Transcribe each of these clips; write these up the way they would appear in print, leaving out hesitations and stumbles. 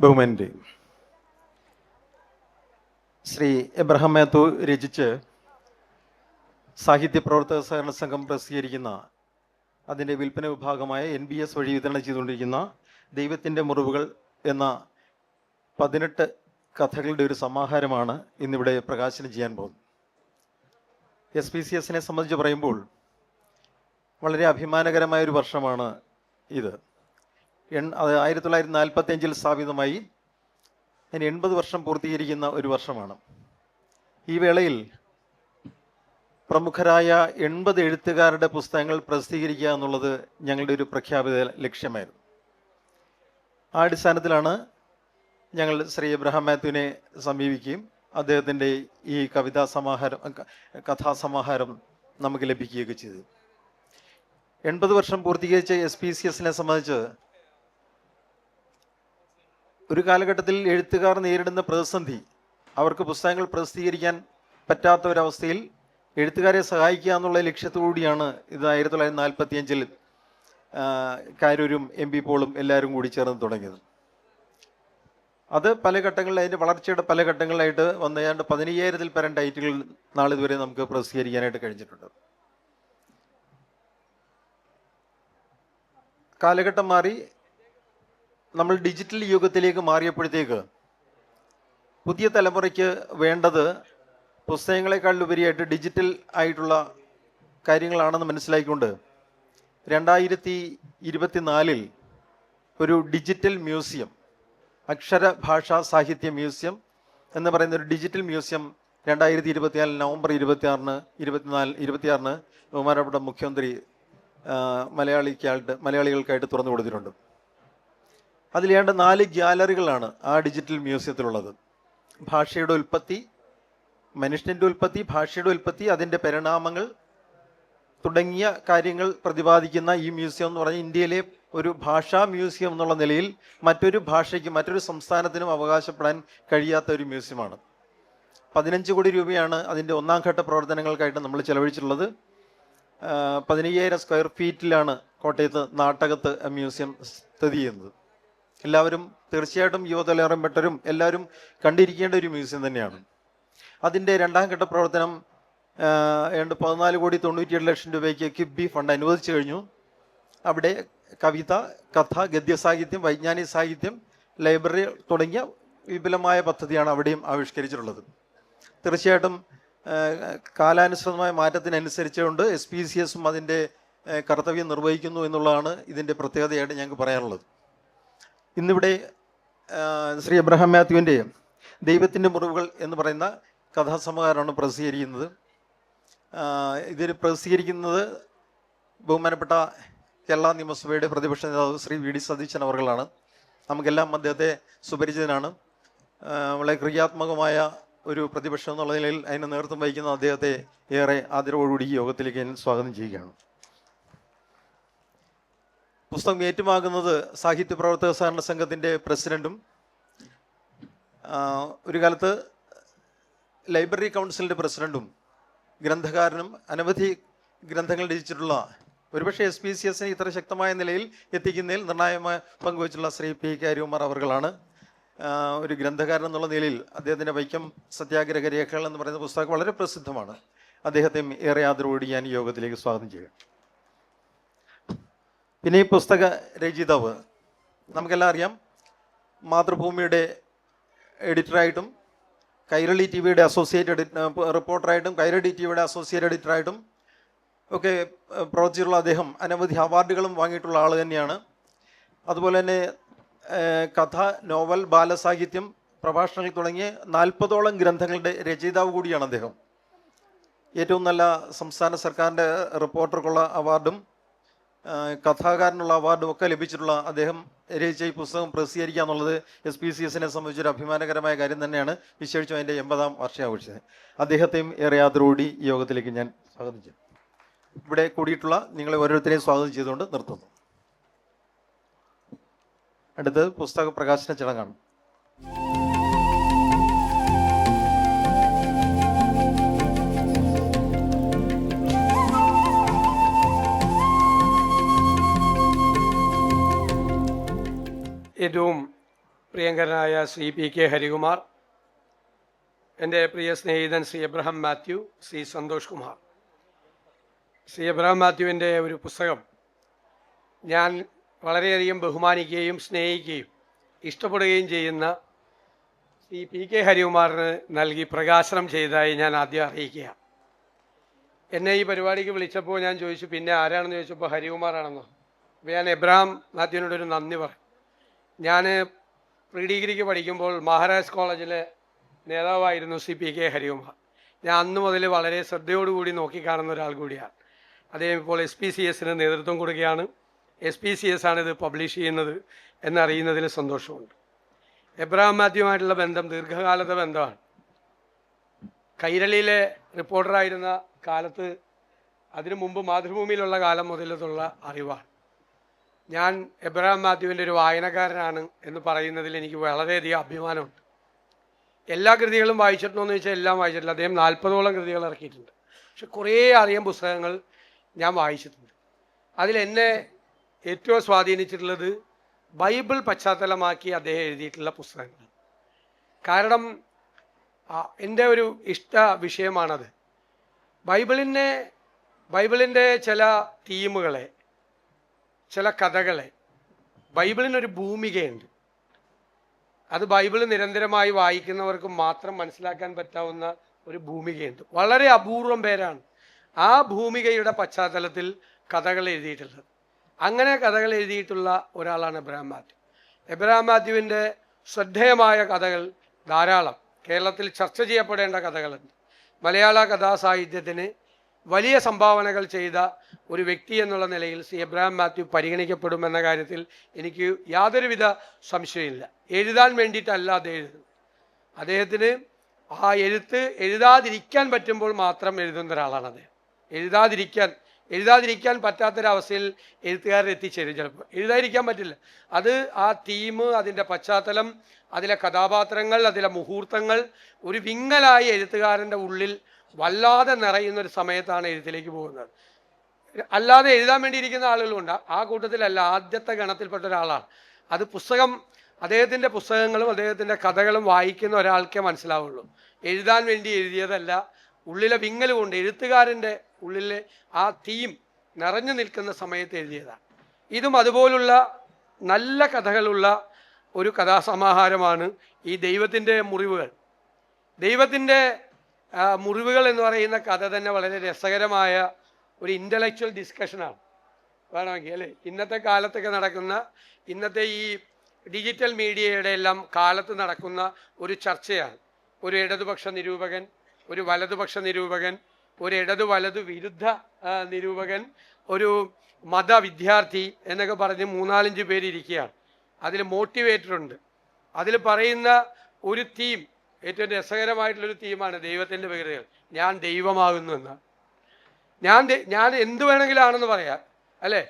ബഹുമാനരെ, Shri Abraham Mathew രചിച്ച് സാഹിത്യ പ്രവർത്തക സഹകരണ സംഘം പ്രസിദ്ധീകരിക്കുന്ന അതിൻ്റെ വിൽപ്പന വിഭാഗമായ NBS വഴി വിതരണം ചെയ്തുകൊണ്ടിരിക്കുന്ന ദൈവത്തിൻ്റെ മുറിവുകൾ എന്ന 18 കഥകളുടെ ഒരു സമാഹാരമാണ് ഇന്നിവിടെ പ്രകാശനം ചെയ്യാൻ പോകുന്നത്. SPCSനെ സംബന്ധിച്ച് പറയുമ്പോൾ വളരെ അഭിമാനകരമായ ഒരു വർഷമാണ് ഇത്. 1945 സ്ഥാപിതമായി അതിന് 80 വർഷം പൂർത്തീകരിക്കുന്ന ഒരു വർഷമാണ്. ഈ വേളയിൽ പ്രമുഖരായ 80 എഴുത്തുകാരുടെ പുസ്തകങ്ങൾ പ്രസിദ്ധീകരിക്കുക എന്നുള്ളത് ഞങ്ങളുടെ ഒരു പ്രഖ്യാപിത ലക്ഷ്യമായിരുന്നു. ആ അടിസ്ഥാനത്തിലാണ് ഞങ്ങൾ ശ്രീ എബ്രഹാം മാത്യുവിനെ സമീപിക്കുകയും അദ്ദേഹത്തിൻ്റെ ഈ കഥാസമാഹാരം നമുക്ക് ലഭിക്കുകയൊക്കെ ചെയ്തു. 80 വർഷം പൂർത്തീകരിച്ച SPCSനെ സംബന്ധിച്ച് ഒരു കാലഘട്ടത്തിൽ എഴുത്തുകാർ നേരിടുന്ന പ്രതിസന്ധി, അവർക്ക് പുസ്തകങ്ങൾ പ്രസിദ്ധീകരിക്കാൻ പറ്റാത്ത ഒരവസ്ഥയിൽ എഴുത്തുകാരെ സഹായിക്കുക എന്നുള്ള ലക്ഷ്യത്തോടുകൂടിയാണ് ഇത് 1945 കാരൂരും MP പോളും എല്ലാവരും കൂടി ചേർന്ന് തുടങ്ങിയത്. അത് പല ഘട്ടങ്ങളിൽ, അതിൻ്റെ വളർച്ചയുടെ പല ഘട്ടങ്ങളിലായിട്ട് വന്ന് ഏതാണ്ട് 15,000-ൽ പരം ടൈറ്റിലുകൾ നാളിതുവരെ നമുക്ക് പ്രസിദ്ധീകരിക്കാനായിട്ട് കഴിഞ്ഞിട്ടുണ്ട്. കാലഘട്ടം മാറി നമ്മൾ ഡിജിറ്റൽ യുഗത്തിലേക്ക് മാറിയപ്പോഴത്തേക്ക് പുതിയ തലമുറയ്ക്ക് വേണ്ടത് പുസ്തകങ്ങളെക്കാളുപരിയായിട്ട് ഡിജിറ്റൽ ആയിട്ടുള്ള കാര്യങ്ങളാണെന്ന് മനസ്സിലാക്കിക്കൊണ്ട് 2024 ഒരു ഡിജിറ്റൽ മ്യൂസിയം, അക്ഷര ഭാഷാ സാഹിത്യ മ്യൂസിയം എന്ന് പറയുന്ന ഒരു ഡിജിറ്റൽ മ്യൂസിയം 2024 നവംബർ 26-ന് ബഹുമാനപ്പെട്ട മുഖ്യമന്ത്രി മലയാളികൾക്കായിട്ട് തുറന്നു കൊടുത്തിട്ടുണ്ട്. അതിലേണ്ട 4 ഗ്യാലറികളാണ് ആ ഡിജിറ്റൽ മ്യൂസിയത്തിലുള്ളത്. ഭാഷയുടെ ഉൽപ്പത്തി, മനുഷ്യൻ്റെ ഉൽപ്പത്തി, ഭാഷയുടെ ഉൽപ്പത്തി, അതിൻ്റെ പരിണാമങ്ങൾ തുടങ്ങിയ കാര്യങ്ങൾ പ്രതിപാദിക്കുന്ന ഈ മ്യൂസിയം എന്ന് പറഞ്ഞാൽ ഇന്ത്യയിലെ ഒരു ഭാഷാ മ്യൂസിയം എന്നുള്ള നിലയിൽ മറ്റൊരു ഭാഷയ്ക്കും മറ്റൊരു സംസ്ഥാനത്തിനും അവകാശപ്പെടാൻ കഴിയാത്ത ഒരു മ്യൂസിയമാണ്. 15 കോടി രൂപയാണ് അതിൻ്റെ ഒന്നാം ഘട്ട പ്രവർത്തനങ്ങൾക്കായിട്ട് നമ്മൾ ചെലവഴിച്ചിട്ടുള്ളത്. 15,000 സ്ക്വയർ ഫീറ്റിലാണ് കോട്ടയത്ത് നാട്ടകത്ത് മ്യൂസിയം സ്ഥിതി ചെയ്യുന്നത്. എല്ലാവരും തീർച്ചയായിട്ടും യുവതലമുറപ്പെട്ടവരും എല്ലാവരും കണ്ടിരിക്കേണ്ട ഒരു മ്യൂസിയം തന്നെയാണ്. അതിൻ്റെ രണ്ടാം ഘട്ട പ്രവർത്തനം 14,97,00,000 രൂപയ്ക്ക് കിഫ്ബി ഫണ്ട് അനുവദിച്ചു കഴിഞ്ഞു. അവിടെ കവിത, കഥ, ഗദ്യസാഹിത്യം, വൈജ്ഞാനിക സാഹിത്യം, ലൈബ്രറി തുടങ്ങിയ വിപുലമായ പദ്ധതിയാണ് അവിടെയും ആവിഷ്കരിച്ചിട്ടുള്ളത്. തീർച്ചയായിട്ടും കാലാനുസൃതമായ മാറ്റത്തിനനുസരിച്ചുകൊണ്ട് SPCSും അതിൻ്റെ കർത്തവ്യം നിർവഹിക്കുന്നു എന്നുള്ളതാണ് ഇതിൻ്റെ പ്രത്യേകതയായിട്ട് ഞങ്ങൾക്ക് പറയാനുള്ളത്. ഇന്നിവിടെ ശ്രീ എബ്രഹാം മാത്യുവിൻ്റെ ദൈവത്തിൻ്റെ മുറിവുകൾ എന്ന് പറയുന്ന കഥാസമാഹാരമാണ് പ്രസിദ്ധീകരിക്കുന്നത്. ഇതിൽ പ്രസിദ്ധീകരിക്കുന്നത് ബഹുമാനപ്പെട്ട കേരള നിയമസഭയുടെ പ്രതിപക്ഷ നേതാവ് ശ്രീ VD സതീശൻ അവർകളാണ്. നമുക്കെല്ലാം അദ്ദേഹത്തെ സുപരിചിതനാണ്. വളരെ ക്രിയാത്മകമായ ഒരു പ്രതിപക്ഷം എന്നുള്ള നിലയിൽ അതിന് നേതൃത്വം വഹിക്കുന്ന അദ്ദേഹത്തെ ഏറെ ആദരവോടുകൂടി ഈ യോഗത്തിലേക്ക് ഞാൻ സ്വാഗതം ചെയ്യുകയാണ്. പുസ്തകം ഏറ്റുവാങ്ങുന്നത് സാഹിത്യ പ്രവർത്തക സഹകരണ സംഘത്തിൻ്റെ പ്രസിഡന്റും ഒരു കാലത്ത് ലൈബ്രറി കൗൺസിലിൻ്റെ പ്രസിഡന്റും ഗ്രന്ഥകാരനും അനവധി ഗ്രന്ഥങ്ങൾ രചിച്ചിട്ടുള്ള, ഒരുപക്ഷെ SPCSനെ ഇത്ര ശക്തമായ നിലയിൽ എത്തിക്കുന്നതിൽ നിർണായകമായ പങ്കുവച്ചിട്ടുള്ള ശ്രീ P. കാര്യകുമാർ അവർകളാണ്. ഒരു ഗ്രന്ഥകാരൻ എന്നുള്ള നിലയിൽ അദ്ദേഹത്തിൻ്റെ വൈക്കം സത്യാഗ്രഹ രേഖകൾ എന്ന് പറയുന്ന പുസ്തകം വളരെ പ്രസിദ്ധമാണ്. അദ്ദേഹത്തെയും ഏറെ ആദരവോടെ ഞാൻ ഈ യോഗത്തിലേക്ക് സ്വാഗതം ചെയ്യുക. പിന്നെ ഈ പുസ്തക രചയിതാവ് നമുക്കെല്ലാം അറിയാം, മാതൃഭൂമിയുടെ എഡിറ്ററായിട്ടും കൈരളി TVയുടെ അസോസിയേറ്റ് റിപ്പോർട്ടറായിട്ടും കൈരളി TVയുടെ അസോസിയേറ്റ് എഡിറ്ററായിട്ടും ഒക്കെ പ്രവർത്തിച്ചിട്ടുള്ള അദ്ദേഹം അനവധി അവാർഡുകളും വാങ്ങിയിട്ടുള്ള ആൾ തന്നെയാണ്. അതുപോലെ തന്നെ കഥ, നോവൽ, ബാലസാഹിത്യം, പ്രഭാഷണങ്ങൾ തുടങ്ങിയ 40ഓളം ഗ്രന്ഥങ്ങളുടെ രചയിതാവ് കൂടിയാണ് അദ്ദേഹം. ഏറ്റവും നല്ല സംസ്ഥാന സർക്കാരിൻ്റെ റിപ്പോർട്ടർക്കുള്ള അവാർഡും കഥാകാരനുള്ള അവാർഡും ഒക്കെ ലഭിച്ചിട്ടുള്ള അദ്ദേഹം രചിച്ച ഈ പുസ്തകം പ്രസിദ്ധീകരിക്കുക എന്നുള്ളത് SPCSനെ സംബന്ധിച്ചൊരു അഭിമാനകരമായ കാര്യം തന്നെയാണ്. വിശേഷിച്ചും അതിൻ്റെ 80ാം വാർഷികാഘോഷിച്ചത്. അദ്ദേഹത്തെയും ഏറെ ആദരവോടെ ഈ യോഗത്തിലേക്ക് ഞാൻ സ്വാഗതം ചെയ്തു. ഇവിടെ കൂടിയിട്ടുള്ള നിങ്ങളെ ഓരോരുത്തരെയും സ്വാഗതം ചെയ്തുകൊണ്ട് നിർത്തുന്നു. അടുത്തത് പുസ്തക പ്രകാശന ചടങ്ങാണ്. ഏറ്റവും പ്രിയങ്കരനായ ശ്രീ പി കെ ഹരികുമാർ, എൻ്റെ പ്രിയ സ്നേഹിതൻ ശ്രീ എബ്രഹാം മാത്യു, ശ്രീ സന്തോഷ് കുമാർ. ശ്രീ എബ്രഹാം മാത്യുവിൻ്റെ ഒരു പുസ്തകം ഞാൻ വളരെയധികം ബഹുമാനിക്കുകയും സ്നേഹിക്കുകയും ഇഷ്ടപ്പെടുകയും ചെയ്യുന്ന ശ്രീ പി കെ ഹരികുമാറിന് നൽകി പ്രകാശനം ചെയ്തതായി ഞാൻ ആദ്യം അറിയിക്കുക. എന്നെ ഈ പരിപാടിക്ക് വിളിച്ചപ്പോൾ ഞാൻ ചോദിച്ചു, പിന്നെ ആരാണെന്ന് ചോദിച്ചപ്പോൾ ഹരികുമാറാണെന്നോ. അപ്പോൾ ഞാൻ എബ്രഹാം മാത്യുവിനോടൊരു നന്ദി പറയും. ഞാൻ പ്രീ ഡിഗ്രിക്ക് പഠിക്കുമ്പോൾ മഹാരാജ് കോളേജിലെ നേതാവായിരുന്നു ശ്രീ പി കെ ഹരികുമാർ. ഞാൻ അന്ന് മുതൽ വളരെ ശ്രദ്ധയോടുകൂടി നോക്കിക്കാണുന്ന ഒരാൾ കൂടിയാണ്. അദ്ദേഹം ഇപ്പോൾ SPCS നേതൃത്വം കൊടുക്കുകയാണ്. SPCS ആണ് ഇത് പബ്ലിഷ് ചെയ്യുന്നത് എന്നറിയുന്നതിൽ സന്തോഷമുണ്ട്. എബ്രഹാം മാത്യുവുമായിട്ടുള്ള ബന്ധം ദീർഘകാലത്തെ ബന്ധമാണ്. കൈരളിയിലെ റിപ്പോർട്ടറായിരുന്ന കാലത്ത്, അതിനു മുമ്പ് മാതൃഭൂമിയിലുള്ള കാലം മുതലുള്ള അറിവാണ്. ഞാൻ എബ്രഹാം മാത്യുവിൻ്റെ ഒരു വായനക്കാരനാണ് എന്ന് പറയുന്നതിൽ എനിക്ക് വളരെയധികം അഭിമാനമുണ്ട്. എല്ലാ കൃതികളും വായിച്ചിട്ടുണ്ടോ എന്ന് ചോദിച്ചാൽ എല്ലാം വായിച്ചിട്ടില്ല. അദ്ദേഹം 40ഓളം കൃതികൾ ഇറക്കിയിട്ടുണ്ട്. പക്ഷെ കുറേ അധികം പുസ്തകങ്ങൾ ഞാൻ വായിച്ചിട്ടുണ്ട്. അതിലെന്നെ ഏറ്റവും സ്വാധീനിച്ചിട്ടുള്ളത് ബൈബിൾ പശ്ചാത്തലമാക്കി അദ്ദേഹം എഴുതിയിട്ടുള്ള പുസ്തകങ്ങളാണ്. കാരണം എൻ്റെ ഒരു ഇഷ്ട വിഷയമാണത്. ബൈബിളിൻ്റെ ചില തീമുകളെ, ചില കഥകളെ, ബൈബിളിനൊരു ഭൂമികയുണ്ട്. അത് ബൈബിൾ നിരന്തരമായി വായിക്കുന്നവർക്ക് മാത്രം മനസ്സിലാക്കാൻ പറ്റാവുന്ന ഒരു ഭൂമികയുണ്ട്. വളരെ അപൂർവം പേരാണ് ആ ഭൂമികയുടെ പശ്ചാത്തലത്തിൽ കഥകൾ എഴുതിയിട്ടുള്ളത്. അങ്ങനെ കഥകൾ എഴുതിയിട്ടുള്ള ഒരാളാണ് എബ്രഹാം മാത്യു. എബ്രഹാം മാത്യുവിൻ്റെ ശ്രദ്ധേയമായ കഥകൾ ധാരാളം കേരളത്തിൽ ചർച്ച ചെയ്യപ്പെടേണ്ട കഥകളുണ്ട്. മലയാള കഥാസാഹിത്യത്തിന് വലിയ സംഭാവനകൾ ചെയ്ത ഒരു വ്യക്തി എന്നുള്ള നിലയിൽ ശ്രീ എബ്രഹാം മാത്യു പരിഗണിക്കപ്പെടുമെന്ന കാര്യത്തിൽ എനിക്ക് യാതൊരുവിധ സംശയമില്ല. എഴുതാൻ വേണ്ടിയിട്ടല്ല അദ്ദേഹം എഴുതുന്നത്. അദ്ദേഹത്തിന് ആ എഴുതാതിരിക്കാൻ പറ്റുമ്പോൾ മാത്രം എഴുതുന്ന ഒരാളാണ് അദ്ദേഹം. എഴുതാതിരിക്കാൻ പറ്റാത്തൊരവസ്ഥയിൽ എഴുത്തുകാരൻ എത്തിച്ചേരും. ചിലപ്പോൾ എഴുതാതിരിക്കാൻ പറ്റില്ല. അത് ആ തീം, അതിൻ്റെ പശ്ചാത്തലം, അതിലെ കഥാപാത്രങ്ങൾ, അതിലെ മുഹൂർത്തങ്ങൾ ഒരു വിങ്ങലായി എഴുത്തുകാരൻ്റെ ഉള്ളിൽ വല്ലാതെ നിറയുന്നൊരു സമയത്താണ് എഴുത്തിലേക്ക് പോകുന്നത്. അല്ലാതെ എഴുതാൻ വേണ്ടിയിരിക്കുന്ന ആളുകളുണ്ട്. ആ കൂട്ടത്തിലല്ല, ആദ്യത്തെ ഗണത്തിൽപ്പെട്ട ഒരാളാണ്. അത് അദ്ദേഹത്തിൻ്റെ പുസ്തകങ്ങളും അദ്ദേഹത്തിൻ്റെ കഥകളും വായിക്കുന്ന ഒരാൾക്കേ മനസ്സിലാവുള്ളൂ. എഴുതാൻ വേണ്ടി എഴുതിയതല്ല, ഉള്ളിലെ വിങ്ങൽ കൊണ്ട് എഴുത്തുകാരൻ്റെ ഉള്ളിലെ ആ തീം നിറഞ്ഞു നിൽക്കുന്ന സമയത്ത് എഴുതിയതാണ്. ഇതും അതുപോലുള്ള നല്ല കഥകളുള്ള ഒരു കഥാസമാഹാരമാണ് ഈ ദൈവത്തിൻ്റെ മുറിവുകൾ. ദൈവത്തിൻ്റെ മുറിവുകൾ എന്ന് പറയുന്ന കഥ തന്നെ വളരെ രസകരമായ ഒരു ഇൻ്റലക്ച്വൽ ഡിസ്കഷനാണ് വേണമെങ്കിൽ, അല്ലേ? ഇന്നത്തെ കാലത്തൊക്കെ നടക്കുന്ന, ഇന്നത്തെ ഈ ഡിജിറ്റൽ മീഡിയയുടെ എല്ലാം കാലത്ത് നടക്കുന്ന ഒരു ചർച്ചയാണ്. ഒരു ഇടതുപക്ഷ നിരൂപകൻ, ഒരു വലതുപക്ഷ നിരൂപകൻ, ഒരു വലതു വിരുദ്ധ നിരൂപകൻ, ഒരു മതവിദ്യാർത്ഥി എന്നൊക്കെ പറഞ്ഞ് 3-4 പേരിയ്ക്കുകയാണ്. അതിൽ മോട്ടിവേറ്ററുണ്ട്. അതിൽ പറയുന്ന ഒരു തീം, ഏറ്റവും രസകരമായിട്ടുള്ളൊരു തീമാണ് ദൈവത്തിൻ്റെ വികൃതികൾ. ഞാൻ ദൈവമാകുന്നു എന്നാണ്. ഞാൻ എന്ത് വേണമെങ്കിലും ആണെന്ന് പറയാം, അല്ലേ?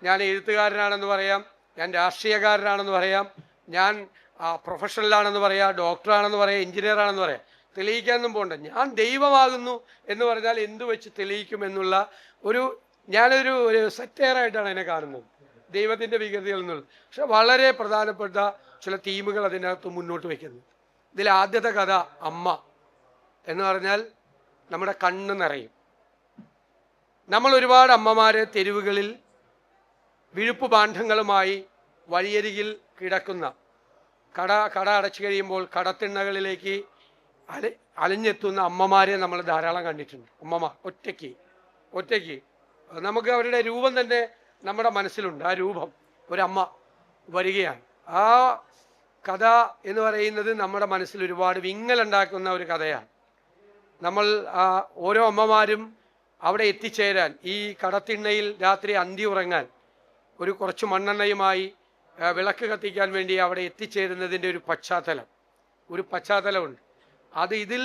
ഞാൻ എഴുത്തുകാരനാണെന്ന് പറയാം, ഞാൻ രാഷ്ട്രീയക്കാരനാണെന്ന് പറയാം, ഞാൻ പ്രൊഫഷണലാണെന്ന് പറയാം, ഡോക്ടറാണെന്ന് പറയാം, എഞ്ചിനീയറാണെന്ന് പറയാം. തെളിയിക്കാനൊന്നും പോകണ്ട. ഞാൻ ദൈവമാകുന്നു എന്ന് പറഞ്ഞാൽ എന്തു വെച്ച് തെളിയിക്കുമെന്നുള്ള ഞാനൊരു സെറ്റയറായിട്ടാണ് എന്നെ കാണുന്നത്, ദൈവത്തിൻ്റെ വികൃതികൾ എന്നുള്ളത്. പക്ഷെ വളരെ പ്രധാനപ്പെട്ട ചില തീമുകൾ അതിനകത്ത് മുന്നോട്ട് വയ്ക്കുന്നു. ഇതിൽ ആദ്യത്തെ കഥ അമ്മ എന്ന് പറഞ്ഞാൽ നമ്മുടെ കണ്ണ് നിറയും. നമ്മൾ ഒരുപാട് അമ്മമാരെ തെരുവുകളിൽ വിഴുപ്പ് പാണ്ഡങ്ങളുമായി വഴിയരികിൽ കിടക്കുന്ന, കട അടച്ചു കഴിയുമ്പോൾ കടത്തിണ്ണകളിലേക്ക് അലഞ്ഞെത്തുന്ന അമ്മമാരെ നമ്മൾ ധാരാളം കണ്ടിട്ടുണ്ട്. അമ്മമാർ ഒറ്റയ്ക്ക് നമുക്ക് അവരുടെ രൂപം തന്നെ നമ്മുടെ മനസ്സിലുണ്ട്. ആ രൂപം, ഒരമ്മ വരികയാണ്. ആ കഥ എന്ന് പറയുന്നത് നമ്മുടെ മനസ്സിൽ ഒരുപാട് വിങ്ങലുണ്ടാക്കുന്ന ഒരു കഥയാണ്. നമ്മൾ ഓരോ അമ്മമാരും അവിടെ എത്തിച്ചേരാൻ, ഈ കടത്തിണ്ണയിൽ രാത്രി അന്തി ഉറങ്ങാൻ, കുറച്ച് മണ്ണെണ്ണയുമായി വിളക്ക് കത്തിക്കാൻ വേണ്ടി അവിടെ എത്തിച്ചേരുന്നതിൻ്റെ ഒരു പശ്ചാത്തലമുണ്ട്. അത് ഇതിൽ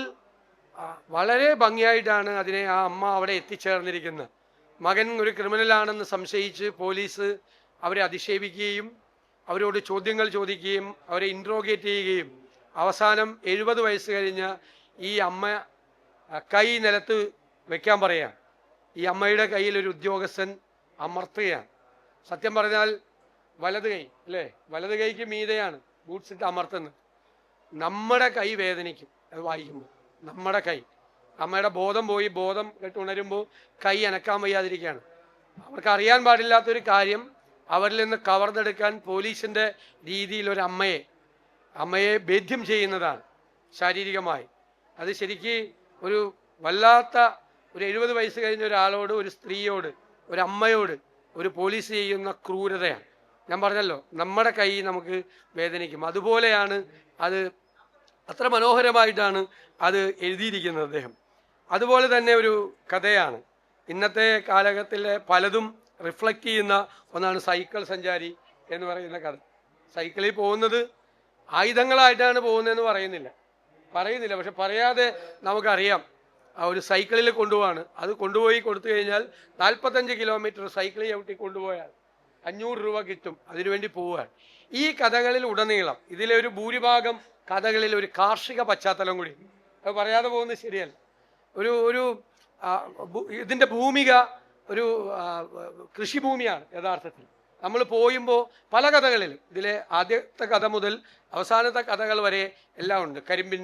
വളരെ ഭംഗിയായിട്ടാണ് ആ അമ്മ അവിടെ എത്തിച്ചേർന്നിരിക്കുന്നത്. മകൻ ഒരു ക്രിമിനലാണെന്ന് സംശയിച്ച് പോലീസ് അവരെ അധിക്ഷേപിക്കുകയും അവരോട് ചോദ്യങ്ങൾ ചോദിക്കുകയും അവരെ ഇൻട്രോഗേറ്റ് ചെയ്യുകയും അവസാനം 70 വയസ്സ് കഴിഞ്ഞ ഈ അമ്മ കൈ നിലത്ത് വെക്കാൻ പറയാം. ഈ അമ്മയുടെ കയ്യിൽ ഒരു ഉദ്യോഗസ്ഥൻ അമർത്തുകയാണ്. സത്യം പറഞ്ഞാൽ വലത് കൈ, അല്ലേ? വലത് കൈക്ക് മീതെയാണ് ബൂട്ട്സ് ഇട്ട് അമർത്തുന്നത്. നമ്മുടെ കൈ വേദനിക്കും അത് വായിക്കുമ്പോൾ. നമ്മുടെ കൈ, അമ്മയുടെ ബോധം പോയി, ബോധം കേട്ട് ഉണരുമ്പോൾ കൈ അനക്കാൻ വയ്യാതിരിക്കുകയാണ്. അവർക്ക് അറിയാൻ പാടില്ലാത്തൊരു കാര്യം അവരിൽ നിന്ന് കവർന്നെടുക്കാൻ പോലീസിൻ്റെ രീതിയിൽ ഒരു അമ്മയെ ഭേദ്യം ചെയ്യുന്നതാണ് ശാരീരികമായി. അത് ശരിക്ക് ഒരു വല്ലാത്ത ഒരു 70 വയസ്സ് കഴിഞ്ഞ ഒരാളോട്, ഒരു സ്ത്രീയോട്, ഒരു അമ്മയോട് ഒരു പോലീസ് ചെയ്യുന്ന ക്രൂരതയാണ്. ഞാൻ പറഞ്ഞല്ലോ, നമ്മുടെ കൈ നമുക്ക് വേദനിക്കും. അതുപോലെയാണ് അത്, അത്ര മനോഹരമായിട്ടാണ് അത് എഴുതിയിരിക്കുന്നത് അദ്ദേഹം. അതുപോലെ തന്നെ ഒരു കഥയാണ്. ഇന്നത്തെ കാലഘട്ടത്തിലെ പലതും റിഫ്ലക്റ്റ് ചെയ്യുന്ന ഒന്നാണ് സൈക്കിൾ സഞ്ചാരി എന്ന് പറയുന്ന കഥ. സൈക്കിളിൽ പോകുന്നത് ആയുധങ്ങളായിട്ടാണ് പോകുന്നതെന്ന് പറയുന്നില്ല, പക്ഷെ പറയാതെ നമുക്കറിയാം ആ ഒരു സൈക്കിളിൽ കൊണ്ടുപോവാണ്. അത് കൊണ്ടുപോയി കൊടുത്തു കഴിഞ്ഞാൽ 45 കിലോമീറ്റർ സൈക്കിളിൽ ചവിട്ടി കൊണ്ടുപോയാൽ 500 രൂപ കിട്ടും. അതിനുവേണ്ടി പോവുകയാണ്. ഈ കഥകളിൽ ഉടനീളം, ഇതിലെ ഒരു ഭൂരിഭാഗം കഥകളിൽ ഒരു കാർഷിക പശ്ചാത്തലം കൂടി, അത് പറയാതെ പോകുന്നത് ശരിയല്ല. ഒരു ഇതിൻ്റെ ഭൂമിക ഒരു കൃഷിഭൂമിയാണ് യഥാർത്ഥത്തിൽ. നമ്മൾ പോയുമ്പോൾ പല കഥകളിലും, ഇതിലെ ആദ്യത്തെ കഥ മുതൽ അവസാനത്തെ കഥകൾ വരെ എല്ലാം ഉണ്ട്. കരിമ്പിൻ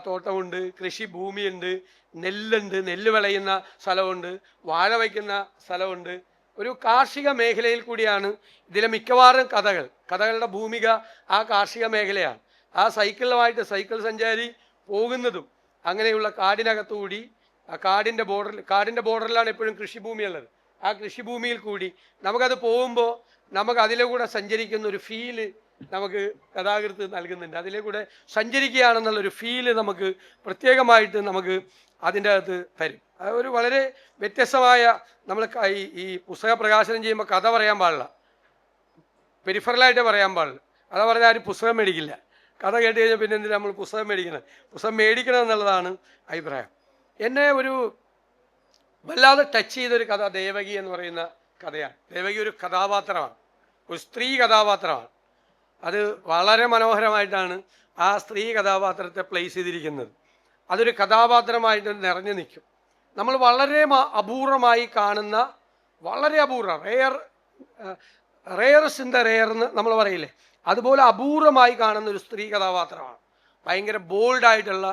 തോട്ടമുണ്ട്, കൃഷിഭൂമിയുണ്ട്, നെല്ലുണ്ട്, നെല്ല് വിളയുന്ന സ്ഥലമുണ്ട്, വാഴ വയ്ക്കുന്ന സ്ഥലമുണ്ട്. ഒരു കാർഷിക മേഖലയിൽ കൂടിയാണ് ഇതിലെ മിക്കവാറും കഥകളുടെ ഭൂമിക ആ കാർഷിക മേഖലയാണ്. ആ സൈക്കിൾ സഞ്ചാരി പോകുന്നതും അങ്ങനെയുള്ള കാടിനകത്തുകൂടി, ആ കാടിൻ്റെ ബോർഡറിലാണ് എപ്പോഴും കൃഷിഭൂമിയുള്ളത്. ആ കൃഷിഭൂമിയിൽ കൂടി നമുക്കത് പോകുമ്പോൾ നമുക്ക് അതിലെ കൂടെ സഞ്ചരിക്കുന്ന ഒരു ഫീല് നമുക്ക് ഗതാഗതത്തിൽ നൽകുന്നുണ്ട്. അതിലെ കൂടെ സഞ്ചരിക്കുകയാണെന്നുള്ളൊരു ഫീല് നമുക്ക് പ്രത്യേകമായിട്ട് നമുക്ക് അതിൻ്റെ അകത്ത് തരും. അത് ഒരു വളരെ വ്യത്യസ്തമായ, നമ്മൾ ഈ പുസ്തക പ്രകാശനം ചെയ്യുമ്പോൾ കഥ പറയാൻ പാടില്ല, പെരിഫറലായിട്ട് പറയാൻ പാടില്ല. അതാ പറഞ്ഞാൽ ആരും പുസ്തകം മേടിക്കില്ല. കഥ കേട്ട് കഴിഞ്ഞാൽ പിന്നെ എന്തിനാണ് നമ്മൾ പുസ്തകം മേടിക്കണം? പുസ്തകം മേടിക്കണം എന്നുള്ളതാണ് അഭിപ്രായം. എന്നെ ഒരു വല്ലാതെ ടച്ച് ചെയ്തൊരു കഥ ദേവകി എന്ന് പറയുന്ന കഥയാണ്. ദേവകി ഒരു കഥാപാത്രമാണ്, ഒരു സ്ത്രീ കഥാപാത്രമാണ്. അത് വളരെ മനോഹരമായിട്ടാണ് ആ സ്ത്രീ കഥാപാത്രത്തെ പ്ലേസ് ചെയ്തിരിക്കുന്നത്. അതൊരു കഥാപാത്രമായിട്ട് നിറഞ്ഞു നിൽക്കും. നമ്മൾ വളരെ അപൂർവമായി കാണുന്ന, വളരെ അപൂർവം, റെയർസ് ഇൻ ദ റെയർ എന്ന് നമ്മൾ പറയില്ലേ, അതുപോലെ അപൂർവമായി കാണുന്ന ഒരു സ്ത്രീ കഥാപാത്രമാണ്. ഭയങ്കര ബോൾഡായിട്ടുള്ള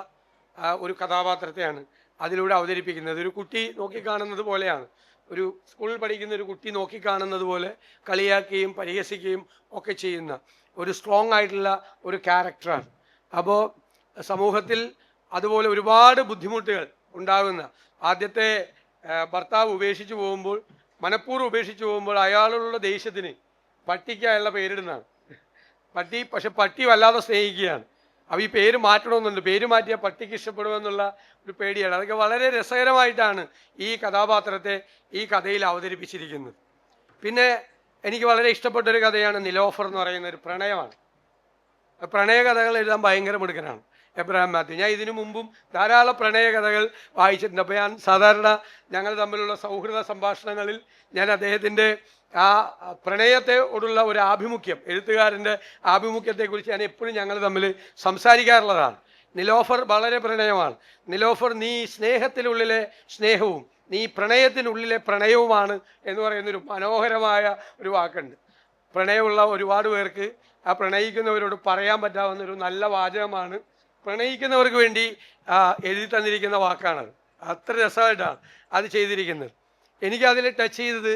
ഒരു കഥാപാത്രത്തെയാണ് അതിലൂടെ അവതരിപ്പിക്കുന്നത്. ഒരു കുട്ടി നോക്കിക്കാണുന്നത് പോലെയാണ്, ഒരു സ്കൂളിൽ പഠിക്കുന്ന ഒരു കുട്ടി നോക്കിക്കാണുന്നത് പോലെ കളിയാക്കുകയും പരിഹസിക്കുകയും ഒക്കെ ചെയ്യുന്ന ഒരു സ്ട്രോങ് ആയിട്ടുള്ള ഒരു ക്യാരക്ടറാണ്. അപ്പോൾ സമൂഹത്തിൽ അതുപോലെ ഒരുപാട് ബുദ്ധിമുട്ടുകൾ ഉണ്ടാകുന്ന, ആദ്യത്തെ ഭർത്താവ് ഉപേക്ഷിച്ചു പോകുമ്പോൾ, മനഃപൂർവ്വം ഉപേക്ഷിച്ചു പോകുമ്പോൾ അയാളുള്ള ദേഷ്യത്തിന് പട്ടിക്ക് അയാളുടെ പേരിടുന്നതാണ്. പക്ഷെ പട്ടി വല്ലാതെ സ്നേഹിക്കുകയാണ്. അപ്പോൾ ഈ പേര് മാറ്റണമെന്നുണ്ട്, പേര് മാറ്റിയാൽ പട്ടിക്ക് ഇഷ്ടപ്പെടുമെന്നുള്ള ഒരു പേടിയാണ്. അതൊക്കെ വളരെ രസകരമായിട്ടാണ് ഈ കഥാപാത്രത്തെ ഈ കഥയിൽ അവതരിപ്പിച്ചിരിക്കുന്നത്. പിന്നെ എനിക്ക് വളരെ ഇഷ്ടപ്പെട്ടൊരു കഥയാണ് നിലോഫർ എന്ന് പറയുന്ന ഒരു പ്രണയമാണ്. പ്രണയ കഥകൾ എഴുതാൻ ഭയങ്കര മിടുക്കനാണ് എബ്രഹാം മാത്യു. ഞാൻ ഇതിനു മുമ്പും ധാരാളം പ്രണയ കഥകൾ വായിച്ചിട്ടുണ്ട്. അപ്പോൾ ഞാൻ സാധാരണ ഞങ്ങൾ തമ്മിലുള്ള സൗഹൃദ സംഭാഷണങ്ങളിൽ ഞാൻ അദ്ദേഹത്തിൻ്റെ ആ പ്രണയത്തോടുള്ള ഒരു ആഭിമുഖ്യം, എഴുത്തുകാരൻ്റെ ആഭിമുഖ്യത്തെക്കുറിച്ച് ഞാൻ എപ്പോഴും ഞങ്ങൾ തമ്മിൽ സംസാരിക്കാറുള്ളതാണ്. നിലോഫർ വളരെ പ്രണയമാണ്. നിലോഫർ, നീ സ്നേഹത്തിനുള്ളിലെ സ്നേഹവും നീ പ്രണയത്തിനുള്ളിലെ പ്രണയവുമാണ് എന്ന് പറയുന്നൊരു മനോഹരമായ ഒരു വാക്കുണ്ട്. പ്രണയമുള്ള ഒരുപാട് പേർക്ക് ആ പ്രണയിക്കുന്നവരോട് പറയാൻ പറ്റാവുന്നൊരു നല്ല വാചകമാണ്. പ്രണയിക്കുന്നവർക്ക് വേണ്ടി എഴുതി തന്നിരിക്കുന്ന വാക്കാണത്. അത്ര രസമായിട്ടാണ് അത് ചെയ്തിരിക്കുന്നത്. എനിക്കതിൽ ടച്ച് ചെയ്തത്,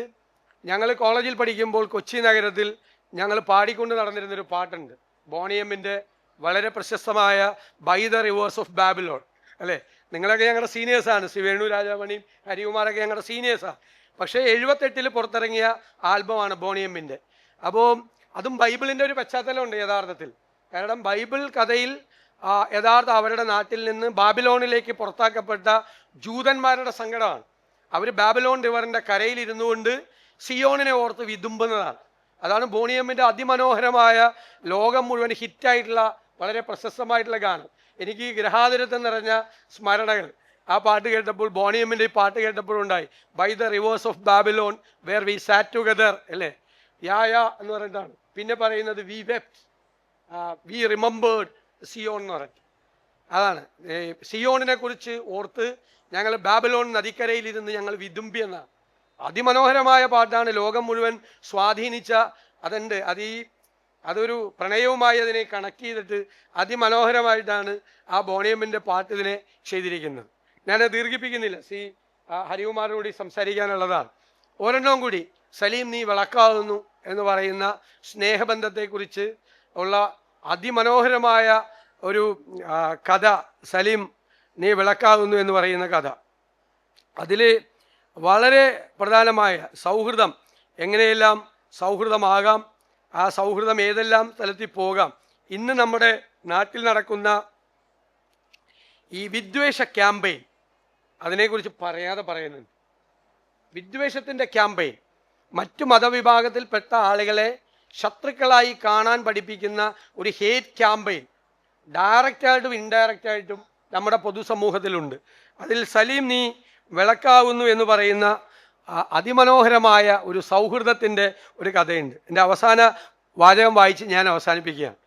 ഞങ്ങൾ കോളേജിൽ പഠിക്കുമ്പോൾ കൊച്ചി നഗരത്തിൽ ഞങ്ങൾ പാടിക്കൊണ്ട് നടന്നിരുന്നൊരു പാട്ടുണ്ട്. ബോണി എമ്മിൻ്റെ വളരെ പ്രശസ്തമായ by the rivers of Babylon, അല്ലേ? നിങ്ങളൊക്കെ ഞങ്ങളുടെ സീനിയേഴ്സാണ്. ശ്രീ വേണു രാജാമണിയും ഹരികുമാരൊക്കെ ഞങ്ങളുടെ സീനിയേഴ്സാണ്. പക്ഷേ 78 പുറത്തിറങ്ങിയ ആൽബമാണ് ബോണി എമ്മിൻ്റെ. അപ്പോൾ അതും ബൈബിളിൻ്റെ ഒരു പശ്ചാത്തലമുണ്ട് യഥാർത്ഥത്തിൽ. കാരണം ബൈബിൾ കഥയിൽ യഥാർത്ഥ അവരുടെ നാട്ടിൽ നിന്ന് ബാബിലോണിലേക്ക് പുറത്താക്കപ്പെട്ട ജൂതന്മാരുടെ സങ്കടമാണ്. അവർ ബാബിലോൺ റിവറിൻ്റെ കരയിൽ കൊണ്ട് സിയോണിനെ ഓർത്ത് വിതുമ്പുന്നതാണ്. അതാണ് ബോണി എമ്മിൻ്റെ അതിമനോഹരമായ, ലോകം മുഴുവൻ ഹിറ്റായിട്ടുള്ള, വളരെ പ്രശസ്തമായിട്ടുള്ള ഗാനം. എനിക്ക് ഗ്രഹാതുരത്വം നിറഞ്ഞ സ്മരണകൾ ആ പാട്ട് കേട്ടപ്പോൾ, ബോണി എമ്മിൻ്റെ ഈ പാട്ട് കേട്ടപ്പോഴുണ്ടായി. By the rivers of Babylon where we sat together, അല്ലേ? യാ എന്ന് പറഞ്ഞിട്ടാണ്. പിന്നെ പറയുന്നത് we wept, we remembered Zion എന്ന് പറഞ്ഞിട്ട്. അതാണ് സിയോണിനെ കുറിച്ച് ഓർത്ത് ഞങ്ങൾ ബാബിലോൺ നദിക്കരയിലിരുന്ന് ഞങ്ങൾ വിതുമ്പി എന്നാണ്. അതിമനോഹരമായ പാട്ടാണ്, ലോകം മുഴുവൻ സ്വാധീനിച്ച അതുണ്ട്. അത് ഈ അതൊരു പ്രണയവുമായി അതിനെ കണക്ട് ചെയ്തിട്ട് അതിമനോഹരമായിട്ടാണ് ആ ബോണിയമ്മിൻ്റെ പാട്ട് ഇതിനെ ചെയ്തിരിക്കുന്നത്. ഞാൻ ദീർഘിപ്പിക്കുന്നില്ല, ഹരികുമാറിനോട് സംസാരിക്കാനുള്ളതാണ്. ഒരെണ്ണവും കൂടി, സലീം നീ വിളക്കാകുന്നു എന്ന് പറയുന്ന സ്നേഹബന്ധത്തെക്കുറിച്ച് ഉള്ള അതിമനോഹരമായ ഒരു കഥ, സലീം നീ വിളക്കാകുന്നു എന്ന് പറയുന്ന കഥ. അതിൽ വളരെ പ്രധാനമായ സൗഹൃദം, എങ്ങനെയെല്ലാം സൗഹൃദമാകാം, ആ സൗഹൃദം ഏതെല്ലാം തലത്തിൽ പോകാം. ഇന്ന് നമ്മുടെ നാട്ടിൽ നടക്കുന്ന ഈ വിദ്വേഷ ക്യാമ്പയിൻ, അതിനെക്കുറിച്ച് പറയാതെ പറയുന്നുണ്ട്. വിദ്വേഷത്തിൻ്റെ ക്യാമ്പയിൻ, മറ്റു മതവിഭാഗത്തിൽപ്പെട്ട ആളുകളെ ശത്രുക്കളായി കാണാൻ പഠിപ്പിക്കുന്ന ഒരു ഹേറ്റ് ക്യാമ്പയിൻ ഡയറക്റ്റായിട്ടും ഇൻഡയറക്റ്റായിട്ടും നമ്മുടെ പൊതുസമൂഹത്തിലുണ്ട്. അതിൽ സലീം നീ വിളക്കാവുന്നു എന്ന് പറയുന്ന അതിമനോഹരമായ ഒരു സൗഹൃദത്തിൻ്റെ ഒരു കഥയുണ്ട്. എൻ്റെ അവസാന വാചകം വായിച്ച് ഞാൻ അവസാനിപ്പിക്കുകയാണ്.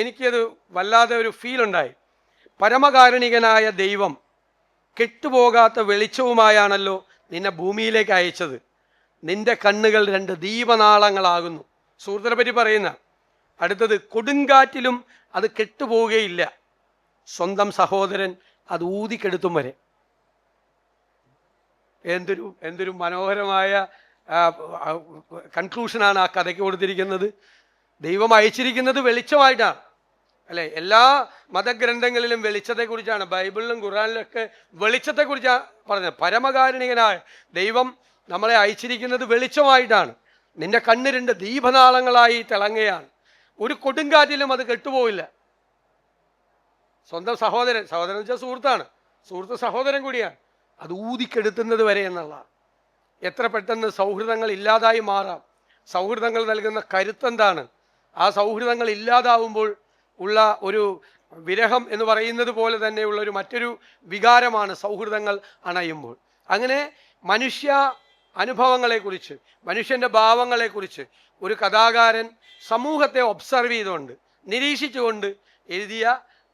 എനിക്കത് വല്ലാതെ ഒരു ഫീലുണ്ടായി. പരമകാരുണികനായ ദൈവം കെട്ടുപോകാത്ത വെളിച്ചവുമായാണല്ലോ നിന്നെ ഭൂമിയിലേക്ക് അയച്ചത്. നിന്റെ കണ്ണുകൾ 2 ദീപനാളങ്ങളാകുന്നു. സുഹൃത്തിനെ പറ്റി പറയുന്ന അടുത്തത്, കൊടുങ്കാറ്റിലും അത് കെട്ടുപോവുകയില്ല, സ്വന്തം സഹോദരൻ അത് ഊതിക്കെടുത്തും വരെ. എന്തൊരു മനോഹരമായ കൺക്ലൂഷനാണ് ആ കഥയ്ക്ക് കൊടുത്തിരിക്കുന്നത്. ദൈവം അയച്ചിരിക്കുന്നത് വെളിച്ചമായിട്ടാണ്, അല്ലേ? എല്ലാ മതഗ്രന്ഥങ്ങളിലും വെളിച്ചത്തെക്കുറിച്ചാണ്, ബൈബിളിലും ഖുർആനിലൊക്കെ വെളിച്ചത്തെക്കുറിച്ചാണ് പറഞ്ഞത്. പരമകാരുണികനായ ദൈവം നമ്മളെ അയച്ചിരിക്കുന്നത് വെളിച്ചമായിട്ടാണ്. നിന്റെ കണ്ണ് 2 ദീപനാളങ്ങളായി തിളങ്ങുകയാണ്. ഒരു കൊടുങ്കാറ്റിലും അത് കെട്ടുപോയില്ല. സ്വന്തം സഹോദരൻ എന്ന് വെച്ചാൽ സുഹൃത്താണ്, സുഹൃത്ത് സഹോദരൻ കൂടിയാണ്, അത് ഊതിക്കെടുത്തുന്നത് വരെ എന്നുള്ള. എത്ര പെട്ടെന്ന് സൗഹൃദങ്ങൾ ഇല്ലാതായി മാറാം. സൗഹൃദങ്ങൾ നൽകുന്ന കരുത്തെന്താണ്? ആ സൗഹൃദങ്ങൾ ഇല്ലാതാവുമ്പോൾ ഉള്ള ഒരു വിരഹം എന്ന് പറയുന്നത് പോലെ തന്നെയുള്ള മറ്റൊരു വികാരമാണ് സൗഹൃദങ്ങൾ അണയുമ്പോൾ. അങ്ങനെ മനുഷ്യ അനുഭവങ്ങളെക്കുറിച്ച്, മനുഷ്യൻ്റെ ഭാവങ്ങളെക്കുറിച്ച് ഒരു കഥാകാരൻ സമൂഹത്തെ ഒബ്സർവ് ചെയ്തുകൊണ്ട്, നിരീക്ഷിച്ചുകൊണ്ട് എഴുതിയ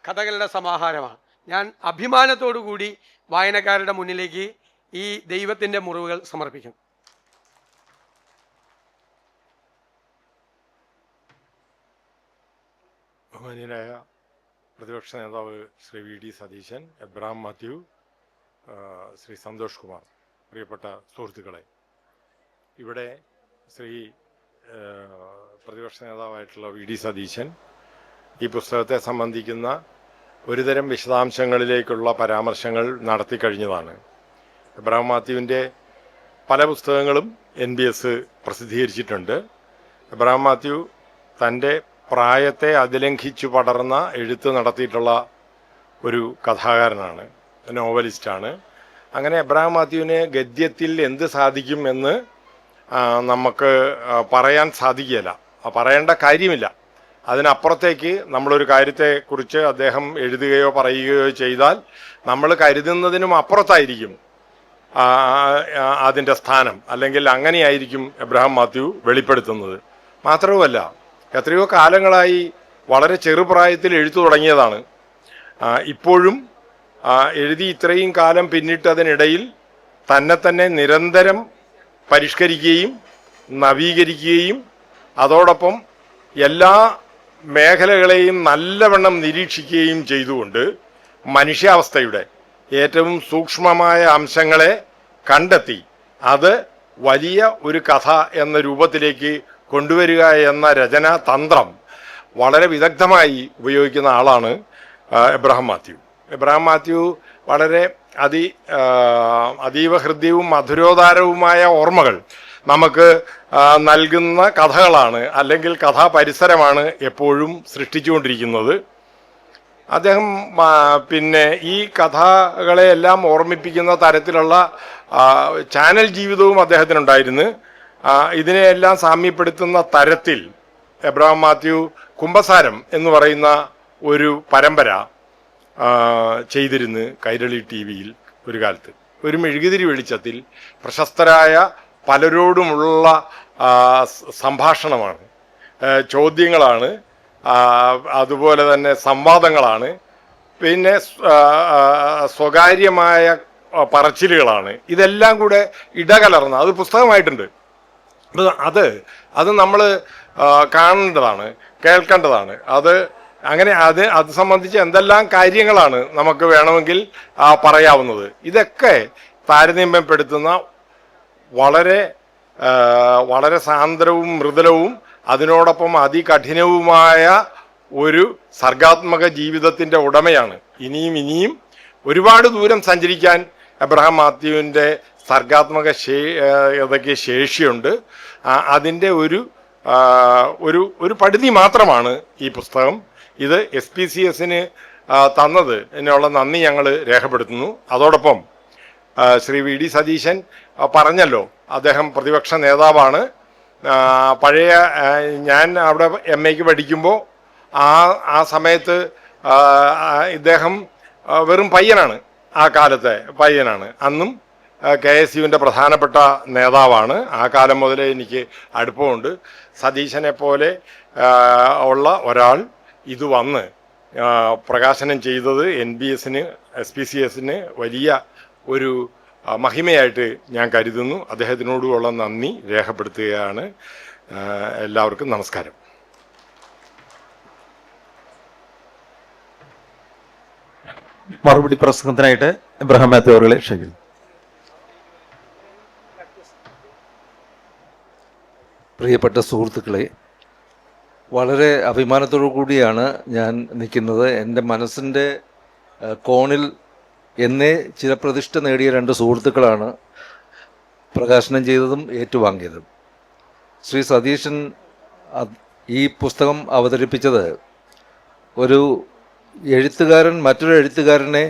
കഥകളുടെ സമാഹാരമാണ്. ഞാൻ അഭിമാനത്തോടു കൂടി വായനക്കാരുടെ മുന്നിലേക്ക് ഈ ദൈവത്തിൻ്റെ മുറിവുകൾ സമർപ്പിക്കും. ബഹുമാന്യനായ പ്രതിപക്ഷ നേതാവ് ശ്രീ വി.ഡി. സതീശൻ, എബ്രഹാം മാത്യു, ശ്രീ സന്തോഷ് കുമാർ, പ്രിയപ്പെട്ട സുഹൃത്തുക്കളെ, ഇവിടെ പ്രതിപക്ഷ നേതാവായിട്ടുള്ള വി.ഡി. സതീശൻ ഈ പുസ്തകത്തെ സംബന്ധിക്കുന്ന ഒരുതരം വിശദാംശങ്ങളിലേക്കുള്ള പരാമർശങ്ങൾ നടത്തി കഴിഞ്ഞതാണ്. എബ്രഹാം മാത്യുവിൻ്റെ പല പുസ്തകങ്ങളും NBS പ്രസിദ്ധീകരിച്ചിട്ടുണ്ട്. എബ്രഹാം മാത്യു തൻ്റെ പ്രായത്തെ അതിലംഘിച്ചു പടർന്ന എഴുത്ത് നടത്തിയിട്ടുള്ള ഒരു കഥാകാരനാണ്, നോവലിസ്റ്റാണ്. അങ്ങനെ എബ്രഹാം മാത്യുവിന് ഗദ്യത്തിൽ എന്ത് സാധിക്കും എന്ന് നമുക്ക് പറയാൻ സാധിക്കുകയില്ല, പറയേണ്ട കാര്യമില്ല. അതിനപ്പുറത്തേക്ക് നമ്മളൊരു കാര്യത്തെക്കുറിച്ച് അദ്ദേഹം എഴുതുകയോ പറയുകയോ ചെയ്താൽ നമ്മൾ കരുതുന്നതിനും അപ്പുറത്തായിരിക്കും അതിൻ്റെ സ്ഥാനം, അല്ലെങ്കിൽ അങ്ങനെയായിരിക്കും എബ്രഹാം മാത്യു വെളിപ്പെടുത്തുന്നത്. മാത്രവുമല്ല, എത്രയോ കാലങ്ങളായി വളരെ ചെറുപ്രായത്തിൽ എഴുത്തു തുടങ്ങിയതാണ്. ഇപ്പോഴും എഴുതി ഇത്രയും കാലം പിന്നിട്ടതിനിടയിൽ തന്നെ നിരന്തരം പരിഷ്കരിക്കുകയും നവീകരിക്കുകയും അതോടൊപ്പം എല്ലാ മേഖലകളെയും നല്ലവണ്ണം നിരീക്ഷിക്കുകയും ചെയ്തുകൊണ്ട് മനുഷ്യാവസ്ഥയുടെ ഏറ്റവും സൂക്ഷ്മമായ അംശങ്ങളെ കണ്ടെത്തി അത് വലിയ ഒരു കഥ എന്ന രൂപത്തിലേക്ക് കൊണ്ടുവരിക എന്ന രചനാ തന്ത്രം വളരെ വിദഗ്ധമായി ഉപയോഗിക്കുന്ന ആളാണ് എബ്രഹാം മാത്യു. എബ്രഹാം മാത്യു വളരെ അതീവ ഹൃദ്യവും മധുരോദാരവുമായ ഓർമ്മകൾ നമുക്ക് നൽകുന്ന കഥകളാണ്, അല്ലെങ്കിൽ കഥാപരിസരമാണ് എപ്പോഴും സൃഷ്ടിച്ചുകൊണ്ടിരിക്കുന്നത്. അദ്ദേഹം പിന്നെ ഈ കഥകളെയെല്ലാം ഓർമ്മിപ്പിക്കുന്ന തരത്തിലുള്ള ചാനൽ ജീവിതവും അദ്ദേഹത്തിനുണ്ടായിരുന്നു. ഇതിനെയെല്ലാം സാമ്യപ്പെടുത്തുന്ന തരത്തിൽ എബ്രഹാം മാത്യു കുമ്പസാരം എന്ന് പറയുന്ന ഒരു പരമ്പര ചെയ്തിരുന്നു കൈരളി TV-യിൽ ഒരു കാലത്ത്. ഒരു മെഴുകുതിരി വെളിച്ചത്തിൽ പ്രശസ്തരായ പലരോടുമുള്ള സംഭാഷണമാണ്, ചോദ്യങ്ങളാണ്, അതുപോലെ തന്നെ സംവാദങ്ങളാണ്, പിന്നെ സ്വകാര്യമായ പറച്ചിലുകളാണ്. ഇതെല്ലാം കൂടെ ഇടകലർന്ന അത് പുസ്തകമായിട്ടുണ്ട്. അത് നമ്മൾ കാണേണ്ടതാണ്, കേൾക്കേണ്ടതാണ്. അത് സംബന്ധിച്ച് എന്തെല്ലാം കാര്യങ്ങളാണ് നമുക്ക് വേണമെങ്കിൽ പറയാവുന്നത്. ഇതൊക്കെ താരതമ്യപ്പെടുത്തുന്ന വളരെ വളരെ സാന്ദ്രവും മൃദുലവും അതിനോടൊപ്പം അതികഠിനവുമായ ഒരു സർഗാത്മക ജീവിതത്തിൻ്റെ ഉടമയാണ്. ഇനിയും ഒരുപാട് ദൂരം സഞ്ചരിക്കാൻ എബ്രഹാം മാത്യുവിൻ്റെ സർഗാത്മക ശേഷിയുണ്ട്. അതിൻ്റെ ഒരു പരിധി മാത്രമാണ് ഈ പുസ്തകം. ഇത് SPCSന് തന്നത് എന്നുള്ള നന്ദി ഞങ്ങൾ രേഖപ്പെടുത്തുന്നു. അതോടൊപ്പം ശ്രീ VD സതീശൻ പറഞ്ഞല്ലോ, അദ്ദേഹം പ്രതിപക്ഷ നേതാവാണ്. പഴയ ഞാൻ അവിടെ MAക്ക് പഠിക്കുമ്പോൾ ആ സമയത്ത് ഇദ്ദേഹം വെറും പയ്യനാണ്, ആ കാലത്തെ പയ്യനാണ്. അന്നും KSUവിൻ്റെ പ്രധാനപ്പെട്ട നേതാവാണ്. ആ കാലം മുതലേ എനിക്ക് അടുപ്പമുണ്ട്. സതീശനെ പോലെ ഉള്ള ഒരാൾ ഇത് വന്ന് പ്രകാശനം ചെയ്തത് NBSന് SPCSന് വലിയ ഒരു മഹിമയായിട്ട് ഞാൻ കരുതുന്നു. അദ്ദേഹത്തിനോടുള്ള നന്ദി രേഖപ്പെടുത്തുകയാണ്. എല്ലാവർക്കും നമസ്കാരം. മറുപടി പ്രസംഗത്തിനായിട്ട് എബ്രഹാം മാത്യു അവരെ ക്ഷണിക്കുന്നു. പ്രിയപ്പെട്ട സുഹൃത്തുക്കളെ, വളരെ അഭിമാനത്തോടു കൂടിയാണ് ഞാൻ നിൽക്കുന്നത്. എൻ്റെ മനസ്സിൻ്റെ കോണിൽ എന്നെ ചിരപ്രതിഷ്ഠ നേടിയ 2 സുഹൃത്തുക്കളാണ് പ്രകാശനം ചെയ്തതും ഏറ്റുവാങ്ങിയതും. ശ്രീ സതീശൻ ഈ പുസ്തകം അവതരിപ്പിച്ചത് ഒരു എഴുത്തുകാരൻ മറ്റൊരു എഴുത്തുകാരനെ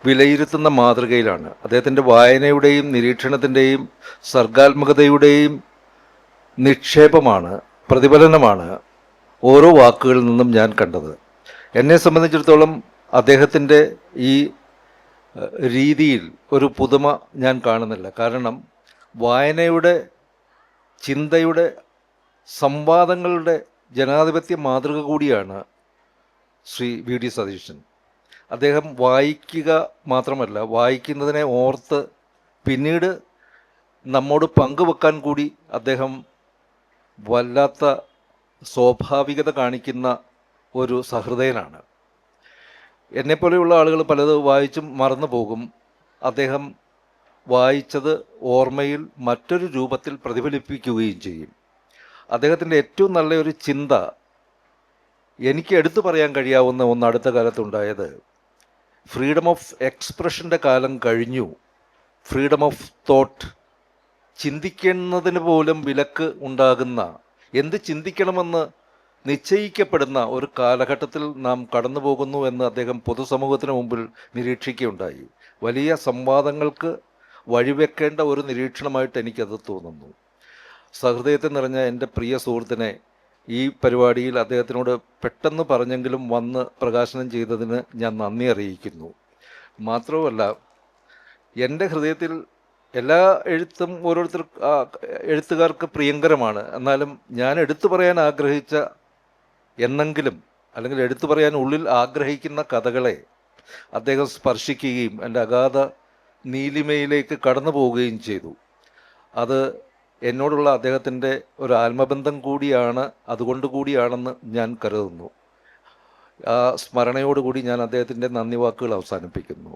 വിലയിരുത്തുന്ന മാതൃകയിലാണ്. അദ്ദേഹത്തിൻ്റെ വായനയുടെയും നിരീക്ഷണത്തിൻ്റെയും സർഗാത്മകതയുടെയും നിക്ഷേപമാണ്, പ്രതിഫലനമാണ് ഓരോ വാക്കുകളിൽ നിന്നും ഞാൻ കണ്ടത്. എന്നെ സംബന്ധിച്ചിടത്തോളം അദ്ദേഹത്തിൻ്റെ ഈ രീതിയിൽ ഒരു പുതുമ ഞാൻ കാണുന്നില്ല. കാരണം വായനയുടെ, ചിന്തയുടെ, സംവാദങ്ങളുടെ ജനാധിപത്യ മാതൃക കൂടിയാണ് ശ്രീ VD സതീശൻ. അദ്ദേഹം വായിക്കുക മാത്രമല്ല, വായിക്കുന്നതിനെ ഓർത്ത് പിന്നീട് നമ്മോട് പങ്കുവെക്കാൻ കൂടി അദ്ദേഹം വല്ലാത്ത സ്വാഭാവികത കാണിക്കുന്ന ഒരു സഹൃദയനാണ്. എന്നെപ്പോലെയുള്ള ആളുകൾ പലത് വായിച്ചും മറന്നു പോകും. അദ്ദേഹം വായിച്ചത് ഓർമ്മയിൽ മറ്റൊരു രൂപത്തിൽ പ്രതിഫലിപ്പിക്കുകയും ചെയ്യും. അദ്ദേഹത്തിൻ്റെ ഏറ്റവും നല്ലൊരു ചിന്ത എനിക്ക് എടുത്തു പറയാൻ കഴിയാവുന്ന ഒന്ന് അടുത്ത കാലത്തുണ്ടായത്, ഫ്രീഡം ഓഫ് എക്സ്പ്രഷൻ്റെ കാലം കഴിഞ്ഞു, ഫ്രീഡം ഓഫ് തോട്ട്, ചിന്തിക്കുന്നതിന് പോലും വിലക്ക് ഉണ്ടാകുന്ന, എന്ത് ചിന്തിക്കണമെന്ന് നിശ്ചയിക്കപ്പെടുന്ന ഒരു കാലഘട്ടത്തിൽ നാം കടന്നു പോകുന്നു എന്ന് അദ്ദേഹം പൊതുസമൂഹത്തിന് മുമ്പിൽ നിരീക്ഷിക്കുകയുണ്ടായി. വലിയ സംവാദങ്ങൾക്ക് വഴിവെക്കേണ്ട ഒരു നിരീക്ഷണമായിട്ട് എനിക്കത് തോന്നുന്നു. സഹൃദയത്തെ നിറഞ്ഞ എൻ്റെ പ്രിയ സുഹൃത്തിനെ ഈ പരിപാടിയിൽ അദ്ദേഹത്തിനോട് പെട്ടെന്ന് പറഞ്ഞെങ്കിലും വന്ന് പ്രകാശനം ചെയ്തതിന് ഞാൻ നന്ദി അറിയിക്കുന്നു. മാത്രവുമല്ല, എൻ്റെ ഹൃദയത്തിൽ എല്ലാ എഴുത്തും എഴുത്തുകാർക്ക് പ്രിയങ്കരമാണ്. എന്നാലും ഞാൻ എടുത്തു പറയാൻ ആഗ്രഹിച്ച എന്നെങ്കിലും, അല്ലെങ്കിൽ എടുത്തു പറയാൻ ഉള്ളിൽ ആഗ്രഹിക്കുന്ന കഥകളെ അദ്ദേഹം സ്പർശിക്കുകയും എൻ്റെ അഗാധ നീലിമയിലേക്ക് കടന്നു പോവുകയും ചെയ്തു. അത് എന്നോടുള്ള അദ്ദേഹത്തിൻ്റെ ഒരു ആത്മബന്ധം കൂടിയാണ്, അതുകൊണ്ട് കൂടിയാണെന്ന് ഞാൻ കരുതുന്നു. ആ സ്മരണയോടുകൂടി ഞാൻ അദ്ദേഹത്തിൻ്റെ നന്ദി വാക്കുകൾ അവസാനിപ്പിക്കുന്നു.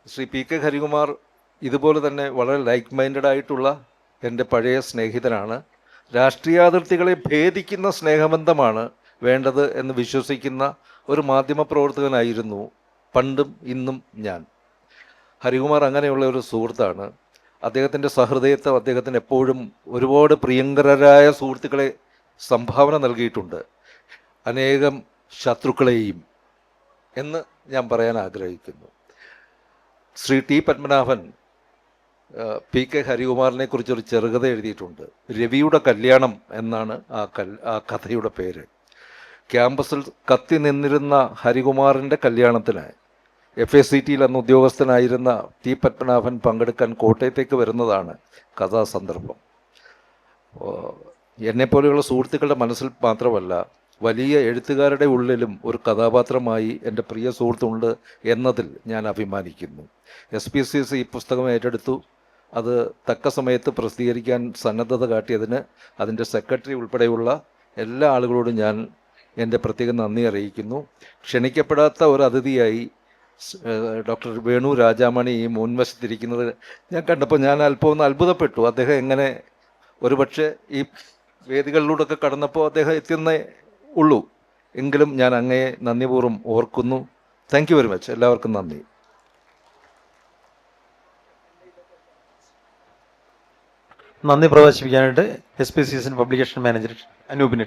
ശ്രീ PK ഹരികുമാർ ഇതുപോലെ തന്നെ വളരെ ലൈക്ക് മൈൻഡഡ് ആയിട്ടുള്ള എൻ്റെ പഴയ സ്നേഹിതനാണ്. രാഷ്ട്രീയാതിർത്തികളെ ഭേദിക്കുന്ന സ്നേഹബന്ധമാണ് വേണ്ടത് എന്ന് വിശ്വസിക്കുന്ന ഒരു മാധ്യമപ്രവർത്തകനായിരുന്നു പണ്ടും ഇന്നും ഞാൻ. ഹരികുമാർ അങ്ങനെയുള്ള ഒരു സുഹൃത്താണ്. അദ്ദേഹത്തിൻ്റെ സഹൃദയത്തെ അദ്ദേഹത്തിന് എപ്പോഴും ഒരുപാട് പ്രിയങ്കരായ സുഹൃത്തുക്കളെ സംഭാവന നൽകിയിട്ടുണ്ട്, അനേകം ശത്രുക്കളെയും എന്ന് ഞാൻ പറയാൻ ആഗ്രഹിക്കുന്നു. ശ്രീ T പത്മനാഭൻ PK ഹരികുമാറിനെ കുറിച്ചൊരു ചെറുകഥ എഴുതിയിട്ടുണ്ട്. രവിയുടെ കല്യാണം എന്നാണ് ആ കഥയുടെ പേര്. ക്യാമ്പസിൽ കത്തി നിന്നിരുന്ന ഹരികുമാറിൻ്റെ കല്യാണത്തിന് FACTയിൽ അന്ന് ഉദ്യോഗസ്ഥനായിരുന്ന T പത്മനാഭൻ പങ്കെടുക്കാൻ കോട്ടയത്തേക്ക് വരുന്നതാണ് കഥാസന്ദർഭം. എന്നെപ്പോലെയുള്ള സുഹൃത്തുക്കളുടെ മനസ്സിൽ മാത്രമല്ല, വലിയ എഴുത്തുകാരുടെ ഉള്ളിലും ഒരു കഥാപാത്രമായി എൻ്റെ പ്രിയ സുഹൃത്തുണ്ട് എന്നതിൽ ഞാൻ അഭിമാനിക്കുന്നു. SPCS ഈ പുസ്തകം ഏറ്റെടുത്തു. അത് തക്ക സമയത്ത് പ്രസിദ്ധീകരിക്കാൻ സന്നദ്ധത കാട്ടിയതിന് അതിൻ്റെ സെക്രട്ടറി ഉൾപ്പെടെയുള്ള എല്ലാ ആളുകളോടും ഞാൻ എൻ്റെ പ്രത്യേക നന്ദി അറിയിക്കുന്നു. ക്ഷണിക്കപ്പെടാത്ത ഒരു അതിഥിയായി ഡോക്ടർ വേണു രാജാമണി ഈ മുൻവശത്തിരിക്കുന്നത് ഞാൻ കണ്ടപ്പോൾ ഞാൻ അല്പം ഒന്ന് അത്ഭുതപ്പെട്ടു. അദ്ദേഹം എങ്ങനെ ഒരുപക്ഷെ ഈ വേദികളിലൂടെയൊക്കെ കടന്നപ്പോൾ അദ്ദേഹം എത്തിയെന്നേ ഉള്ളൂ. എങ്കിലും ഞാൻ അങ്ങയെ നന്ദിപൂർവ്വം ഓർക്കുന്നു. Thank you very much. എല്ലാവർക്കും നന്ദി. നന്ദി പ്രകാശിപ്പിക്കാനായിട്ട് SPCSN പബ്ലിക്കേഷൻ മാനേജർ അനൂപിനെ.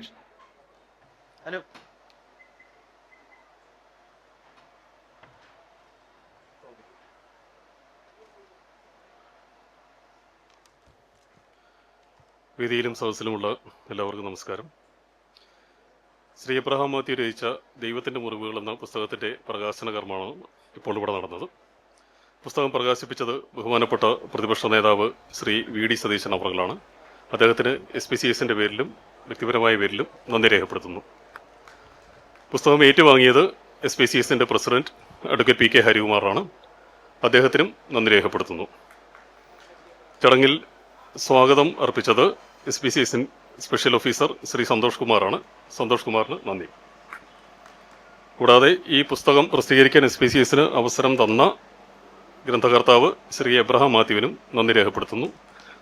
അനൂപ്. വേദിയിലും സദസ്സിലുമുള്ള എല്ലാവർക്കും നമസ്കാരം. ശ്രീ എബ്രഹാം മാത്യു രചിച്ച ദൈവത്തിൻ്റെ മുറിവുകൾ എന്ന പുസ്തകത്തിൻ്റെ പ്രകാശന കർമ്മമാണ് ഇപ്പോൾ ഇവിടെ നടന്നത്. പുസ്തകം പ്രകാശിപ്പിച്ചത് ബഹുമാനപ്പെട്ട പ്രതിപക്ഷ നേതാവ് ശ്രീ VD സതീശൻ അവറുകളാണ്. അദ്ദേഹത്തിന് SPCSൻ്റെ പേരിലും വ്യക്തിപരമായ പേരിലും നന്ദി രേഖപ്പെടുത്തുന്നു. പുസ്തകം ഏറ്റുവാങ്ങിയത് SPCSൻ്റെ പ്രസിഡന്റ് അഡ്വക്കേറ്റ് PK ഹരികുമാറാണ്. അദ്ദേഹത്തിനും നന്ദി രേഖപ്പെടുത്തുന്നു. ചടങ്ങിൽ സ്വാഗതം അർപ്പിച്ചത് SPCSN special officer Shri Santosh കുമാറാണ്. സന്തോഷ് കുമാറിന് നന്ദി. കൂടാതെ ഈ പുസ്തകം പ്രസിദ്ധീകരിക്കാൻ SPCSന് അവസരം തന്ന ഗ്രന്ഥകർത്താവ് ശ്രീ എബ്രഹാം മാത്യുവിനും നന്ദി രേഖപ്പെടുത്തുന്നു.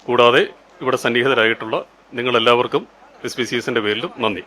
കൂടാതെ ഇവിടെ സന്നിഹിതരായിട്ടുള്ള നിങ്ങളെല്ലാവർക്കും SPCSൻ്റെ പേരിലും നന്ദി.